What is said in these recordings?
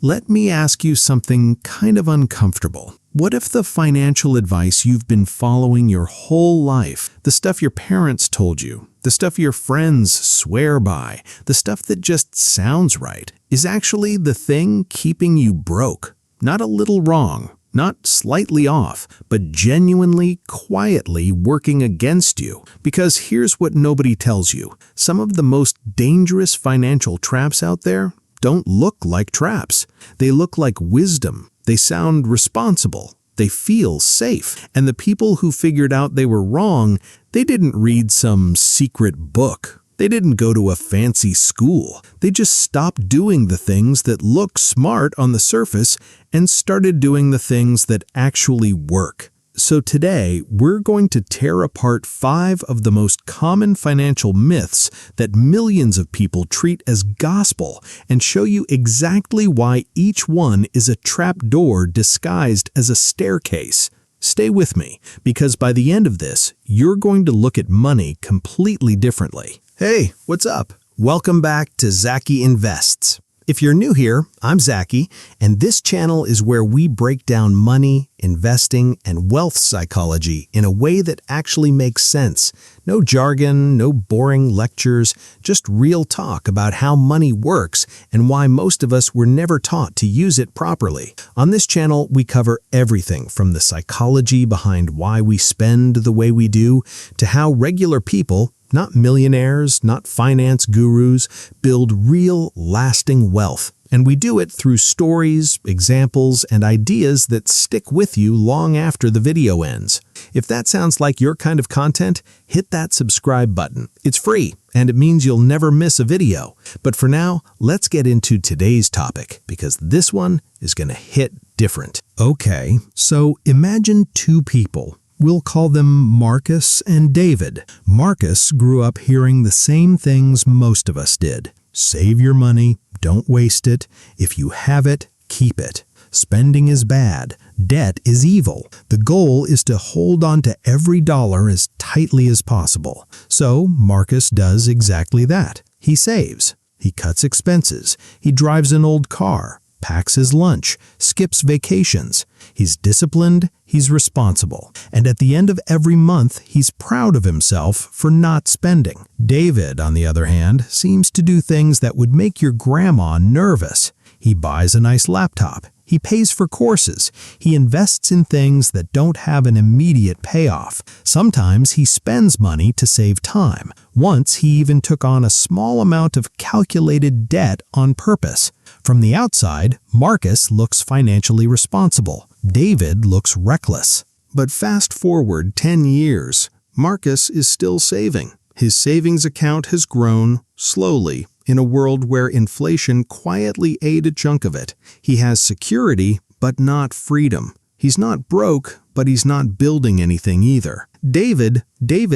Let me ask you something kind of uncomfortable. What if the financial advice you've been following your whole life, the stuff your parents told you, the stuff your friends swear by, the stuff that just sounds right, is actually the thing keeping you broke? Not a little wrong, not slightly off, but genuinely, quietly working against you. Because here's what nobody tells you. Some of the most dangerous financial traps out there don't look like traps. They look like wisdom. They sound responsible. They feel safe. And the people who figured out they were wrong, they didn't read some secret book. They didn't go to a fancy school. They just stopped doing the things that look smart on the surface and started doing the things that actually work. So today, we're going to tear apart 5 of the most common financial myths that millions of people treat as gospel and show you exactly why each one is a trapdoor disguised as a staircase. Stay with me, because by the end of this, you're going to look at money completely differently. Hey, what's up? Welcome back to Zaki Invests. If you're new here, I'm Zaki, and this channel is where we break down money, investing, and wealth psychology in a way that actually makes sense. No jargon, no boring lectures, just real talk about how money works and why most of us were never taught to use it properly. On this channel, we cover everything from the psychology behind why we spend the way we do to how regular people, not millionaires, not finance gurus, build real, lasting wealth. And we do it through stories, examples, and ideas that stick with you long after the video ends. If that sounds like your kind of content, hit that subscribe button. It's free, and it means you'll never miss a video. But for now, let's get into today's topic, because this one is going to hit different. Okay, so imagine 2 people. We'll call them Marcus and David. Marcus grew up hearing the same things most of us did. Save your money, don't waste it. If you have it, keep it. Spending is bad. Debt is evil. The goal is to hold on to every dollar as tightly as possible. So Marcus does exactly that. He saves. He cuts expenses. He drives an old car, packs his lunch, skips vacations. He's disciplined, he's responsible, and at the end of every month, he's proud of himself for not spending. David, on the other hand, seems to do things that would make your grandma nervous. He buys a nice laptop. He pays for courses. He invests in things that don't have an immediate payoff. Sometimes he spends money to save time. Once he even took on a small amount of calculated debt on purpose. From the outside, Marcus looks financially responsible. David looks reckless. But fast forward 10 years, Marcus is still saving. His savings account has grown, slowly, in a world where inflation quietly ate a chunk of it. He has security, but not freedom. He's not broke, but he's not building anything either. David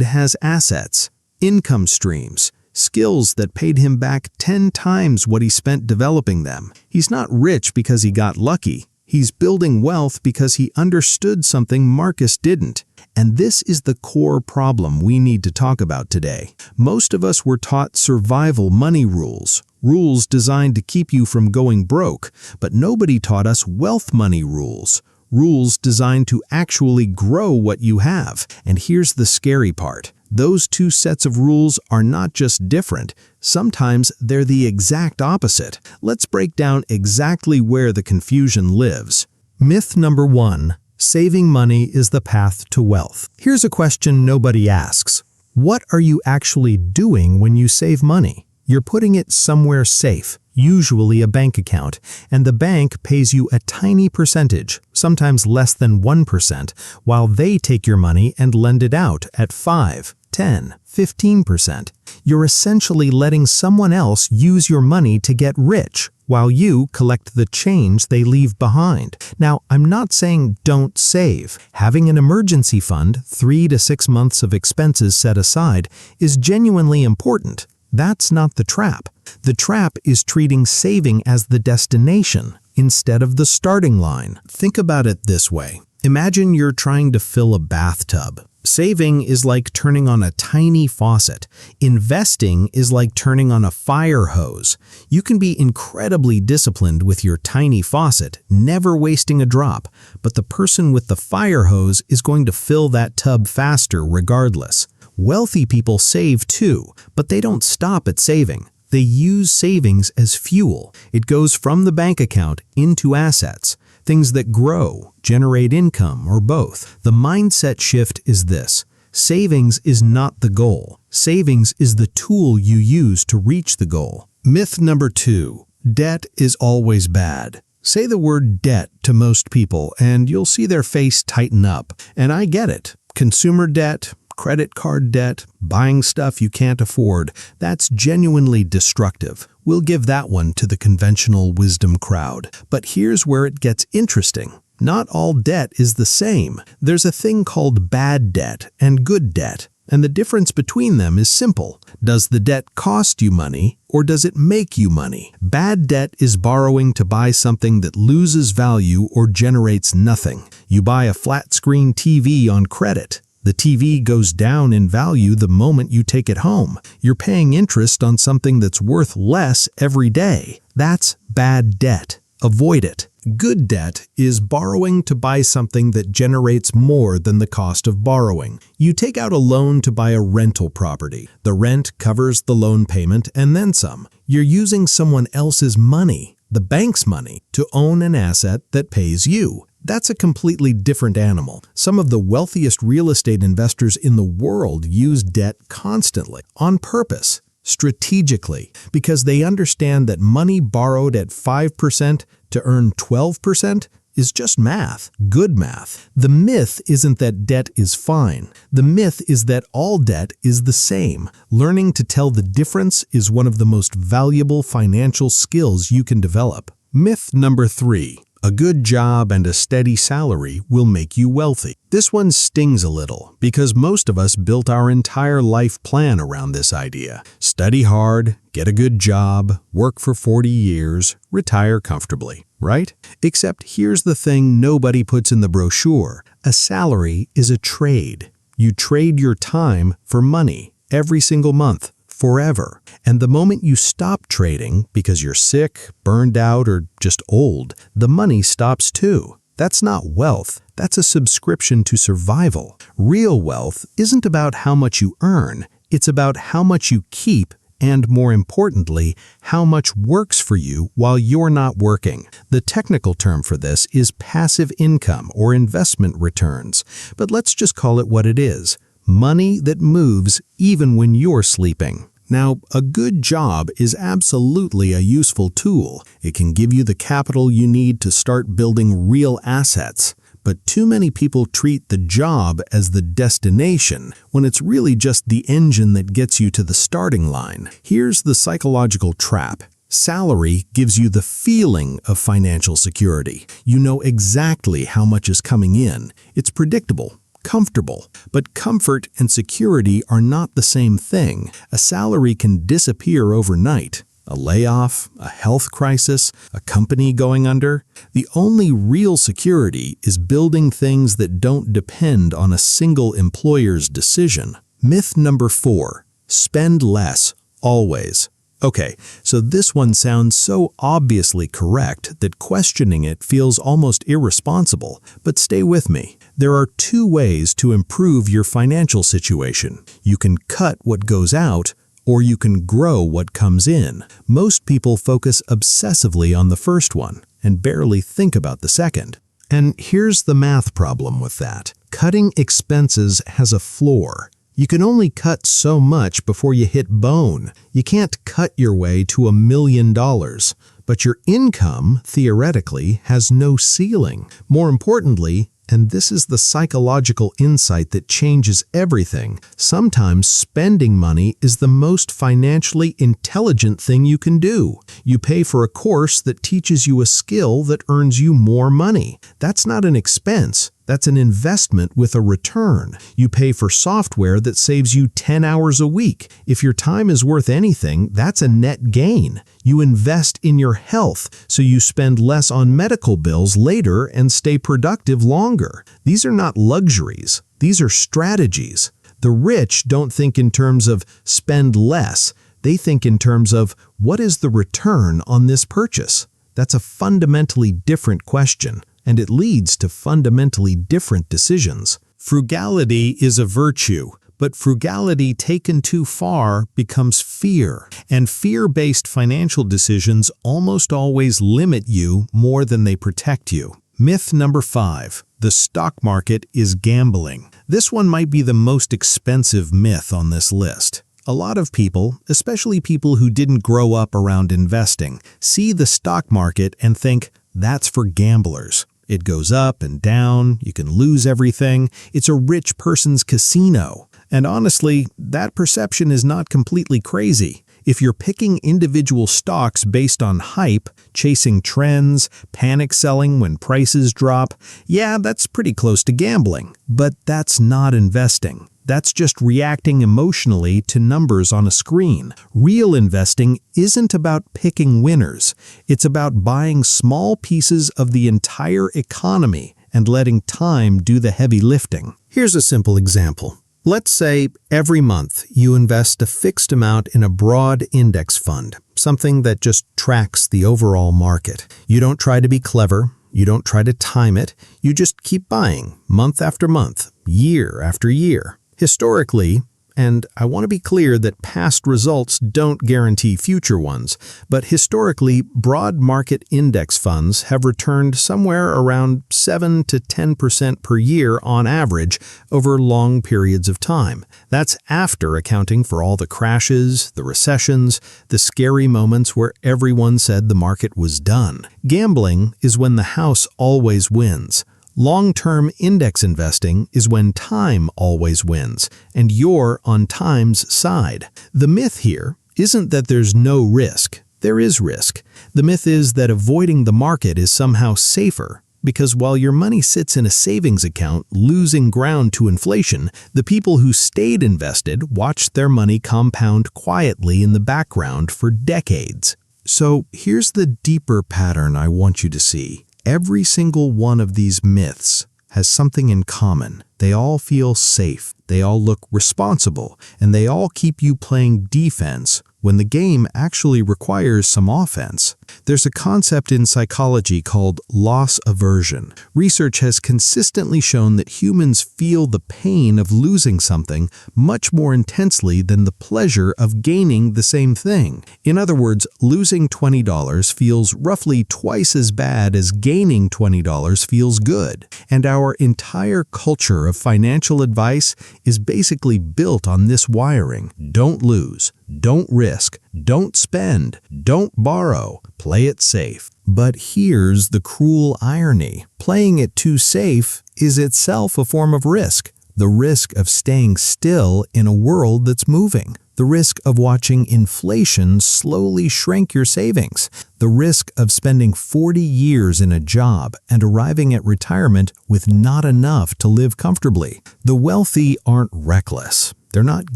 has assets, income streams, skills that paid him back 10 times what he spent developing them. He's not rich because he got lucky. He's building wealth because he understood something Marcus didn't. And this is the core problem we need to talk about today. Most of us were taught survival money rules, rules designed to keep you from going broke, but nobody taught us wealth money rules, rules designed to actually grow what you have. And here's the scary part. Those 2 sets of rules are not just different, sometimes they're the exact opposite. Let's break down exactly where the confusion lives. Myth number 1. Saving money is the path to wealth. Here's a question nobody asks. What are you actually doing when you save money? You're putting it somewhere safe, usually a bank account, and the bank pays you a tiny percentage, sometimes less than 1%, while they take your money and lend it out at 5, 10, 15%. You're essentially letting someone else use your money to get rich, while you collect the change they leave behind. Now, I'm not saying don't save. Having an emergency fund, 3 to 6 months of expenses set aside, is genuinely important. That's not the trap. The trap is treating saving as the destination instead of the starting line. Think about it this way. Imagine you're trying to fill a bathtub. Saving is like turning on a tiny faucet. Investing is like turning on a fire hose. You can be incredibly disciplined with your tiny faucet, never wasting a drop, but the person with the fire hose is going to fill that tub faster regardless. Wealthy people save too, but they don't stop at saving. They use savings as fuel. It goes from the bank account into assets. Things that grow, generate income, or both. The mindset shift is this: savings is not the goal. Savings is the tool you use to reach the goal. Myth number 2, debt is always bad. Say the word debt to most people and you'll see their face tighten up. And I get it. Consumer debt, credit card debt, buying stuff you can't afford, that's genuinely destructive. We'll give that one to the conventional wisdom crowd. But here's where it gets interesting. Not all debt is the same. There's a thing called bad debt and good debt, and the difference between them is simple. Does the debt cost you money, or does it make you money? Bad debt is borrowing to buy something that loses value or generates nothing. You buy a flat-screen TV on credit. The TV goes down in value the moment you take it home. You're paying interest on something that's worth less every day. That's bad debt. Avoid it. Good debt is borrowing to buy something that generates more than the cost of borrowing. You take out a loan to buy a rental property. The rent covers the loan payment and then some. You're using someone else's money, the bank's money, to own an asset that pays you. That's a completely different animal. Some of the wealthiest real estate investors in the world use debt constantly, on purpose, strategically, because they understand that money borrowed at 5% to earn 12% is just math, good math. The myth isn't that debt is fine. The myth is that all debt is the same. Learning to tell the difference is one of the most valuable financial skills you can develop. Myth number 3. A good job and a steady salary will make you wealthy. This one stings a little because most of us built our entire life plan around this idea. Study hard, get a good job, work for 40 years, retire comfortably, right? Except here's the thing nobody puts in the brochure. A salary is a trade. You trade your time for money every single month. Forever. And the moment you stop trading because you're sick, burned out, or just old, the money stops too. That's not wealth. That's a subscription to survival. Real wealth isn't about how much you earn. It's about how much you keep and, more importantly, how much works for you while you're not working. The technical term for this is passive income or investment returns, but let's just call it what it is. Money that moves even when you're sleeping. Now, a good job is absolutely a useful tool. It can give you the capital you need to start building real assets. But too many people treat the job as the destination when it's really just the engine that gets you to the starting line. Here's the psychological trap. Salary gives you the feeling of financial security. You know exactly how much is coming in. It's predictable. Comfortable. But comfort and security are not the same thing. A salary can disappear overnight. A layoff, a health crisis, a company going under. The only real security is building things that don't depend on a single employer's decision. Myth number 4. Spend less, always. Okay, so this one sounds so obviously correct that questioning it feels almost irresponsible, but stay with me. There are 2 ways to improve your financial situation. You can cut what goes out, or you can grow what comes in. Most people focus obsessively on the first one and barely think about the second. And here's the math problem with that. Cutting expenses has a floor. You can only cut so much before you hit bone. You can't cut your way to $1 million, but your income, theoretically, has no ceiling. More importantly, and this is the psychological insight that changes everything, sometimes spending money is the most financially intelligent thing you can do. You pay for a course that teaches you a skill that earns you more money. That's not an expense. That's an investment with a return. You pay for software that saves you 10 hours a week. If your time is worth anything, that's a net gain. You invest in your health, so you spend less on medical bills later and stay productive longer. These are not luxuries. These are strategies. The rich don't think in terms of spend less. They think in terms of what is the return on this purchase? That's a fundamentally different question, and it leads to fundamentally different decisions. Frugality is a virtue, but frugality taken too far becomes fear, and fear-based financial decisions almost always limit you more than they protect you. Myth number 5. The stock market is gambling. This one might be the most expensive myth on this list. A lot of people, especially people who didn't grow up around investing, see the stock market and think, that's for gamblers. It goes up and down, you can lose everything, it's a rich person's casino. And honestly, that perception is not completely crazy. If you're picking individual stocks based on hype, chasing trends, panic selling when prices drop, yeah, that's pretty close to gambling. But that's not investing. That's just reacting emotionally to numbers on a screen. Real investing isn't about picking winners. It's about buying small pieces of the entire economy and letting time do the heavy lifting. Here's a simple example. Let's say every month you invest a fixed amount in a broad index fund, something that just tracks the overall market. You don't try to be clever. You don't try to time it. You just keep buying month after month, year after year. Historically, and I want to be clear that past results don't guarantee future ones, but historically, broad market index funds have returned somewhere around 7 to 10% per year on average over long periods of time. That's after accounting for all the crashes, the recessions, the scary moments where everyone said the market was done. Gambling is when the house always wins. Long-term index investing is when time always wins, and you're on time's side. The myth here isn't that there's no risk. There is risk. The myth is that avoiding the market is somehow safer, because while your money sits in a savings account losing ground to inflation, the people who stayed invested watched their money compound quietly in the background for decades. So here's the deeper pattern I want you to see. Every single one of these myths has something in common. They all feel safe, they all look responsible, and they all keep you playing defense when the game actually requires some offense. There's a concept in psychology called loss aversion. Research has consistently shown that humans feel the pain of losing something much more intensely than the pleasure of gaining the same thing. In other words, losing $20 feels roughly twice as bad as gaining $20 feels good. And our entire culture of financial advice is basically built on this wiring. Don't lose. Don't risk, don't spend, don't borrow, play it safe. But here's the cruel irony. Playing it too safe is itself a form of risk. The risk of staying still in a world that's moving. The risk of watching inflation slowly shrink your savings. The risk of spending 40 years in a job and arriving at retirement with not enough to live comfortably. The wealthy aren't reckless. They're not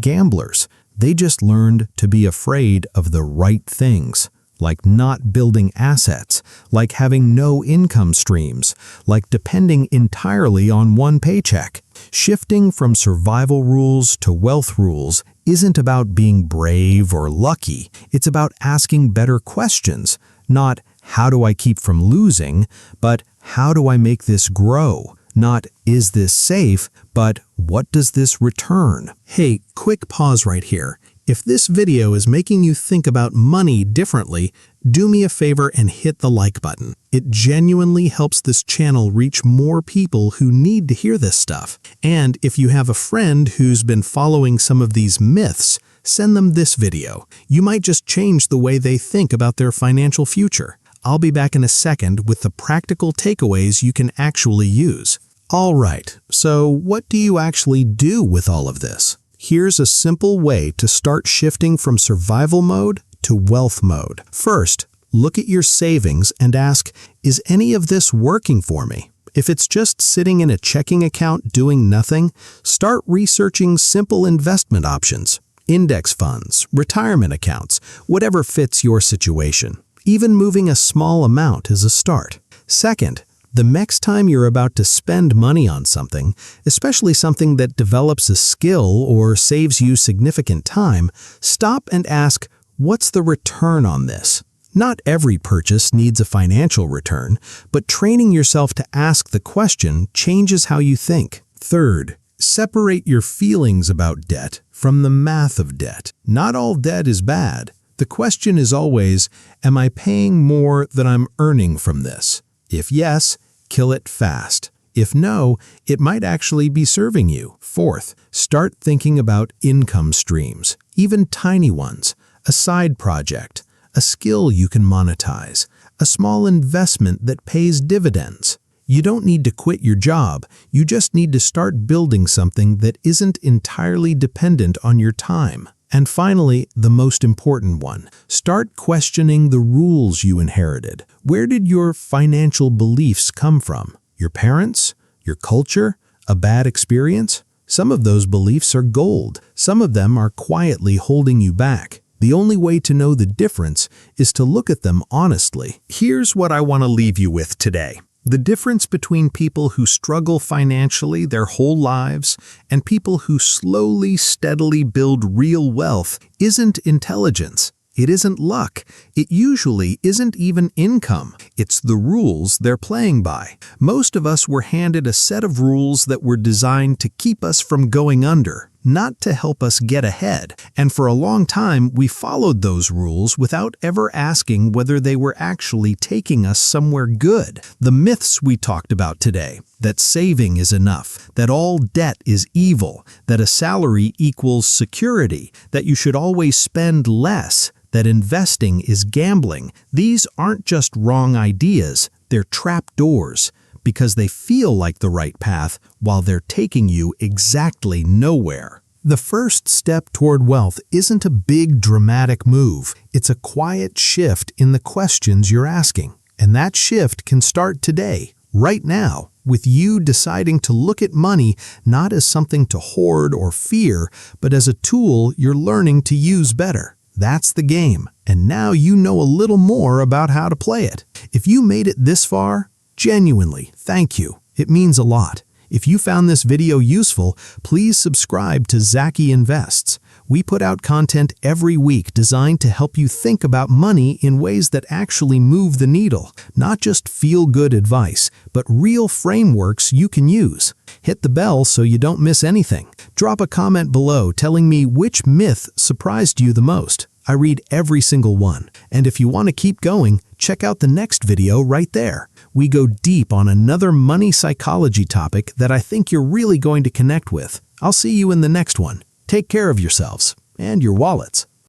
gamblers. They just learned to be afraid of the right things, like not building assets, like having no income streams, like depending entirely on one paycheck. Shifting from survival rules to wealth rules isn't about being brave or lucky. It's about asking better questions, not how do I keep from losing, but how do I make this grow? Not, is this safe, but what does this return? Hey, quick pause right here. If this video is making you think about money differently, do me a favor and hit the like button. It genuinely helps this channel reach more people who need to hear this stuff. And if you have a friend who's been following some of these myths, send them this video. You might just change the way they think about their financial future. I'll be back in a second with the practical takeaways you can actually use. All right, so what do you actually do with all of this? Here's a simple way to start shifting from survival mode to wealth mode. First, look at your savings and ask, is any of this working for me? If it's just sitting in a checking account doing nothing, start researching simple investment options, index funds, retirement accounts, whatever fits your situation. Even moving a small amount is a start. Second, the next time you're about to spend money on something, especially something that develops a skill or saves you significant time, stop and ask, what's the return on this? Not every purchase needs a financial return, but training yourself to ask the question changes how you think. Third, separate your feelings about debt from the math of debt. Not all debt is bad. The question is always, am I paying more than I'm earning from this? If yes, kill it fast. If no, it might actually be serving you. Fourth, start thinking about income streams, even tiny ones, a side project, a skill you can monetize, a small investment that pays dividends. You don't need to quit your job, you just need to start building something that isn't entirely dependent on your time. And finally, the most important one, start questioning the rules you inherited. Where did your financial beliefs come from? Your parents? Your culture? A bad experience? Some of those beliefs are gold. Some of them are quietly holding you back. The only way to know the difference is to look at them honestly. Here's what I want to leave you with today. The difference between people who struggle financially their whole lives and people who slowly, steadily build real wealth isn't intelligence. It isn't luck. It usually isn't even income. It's the rules they're playing by. Most of us were handed a set of rules that were designed to keep us from going under, not to help us get ahead. And for a long time, we followed those rules without ever asking whether they were actually taking us somewhere good. The myths we talked about today, that saving is enough, that all debt is evil, that a salary equals security, that you should always spend less, that investing is gambling, these aren't just wrong ideas, they're trap doors, because they feel like the right path while they're taking you exactly nowhere. The first step toward wealth isn't a big dramatic move, it's a quiet shift in the questions you're asking. And that shift can start today, right now, with you deciding to look at money not as something to hoard or fear, but as a tool you're learning to use better. That's the game, and now you know a little more about how to play it. If you made it this far, genuinely, thank you. It means a lot. If you found this video useful, please subscribe to Zaki Invests. We put out content every week designed to help you think about money in ways that actually move the needle. Not just feel-good advice, but real frameworks you can use. Hit the bell so you don't miss anything. Drop a comment below telling me which myth surprised you the most. I read every single one. And if you want to keep going, check out the next video right there. We go deep on another money psychology topic that I think you're really going to connect with. I'll see you in the next one. Take care of yourselves and your wallets.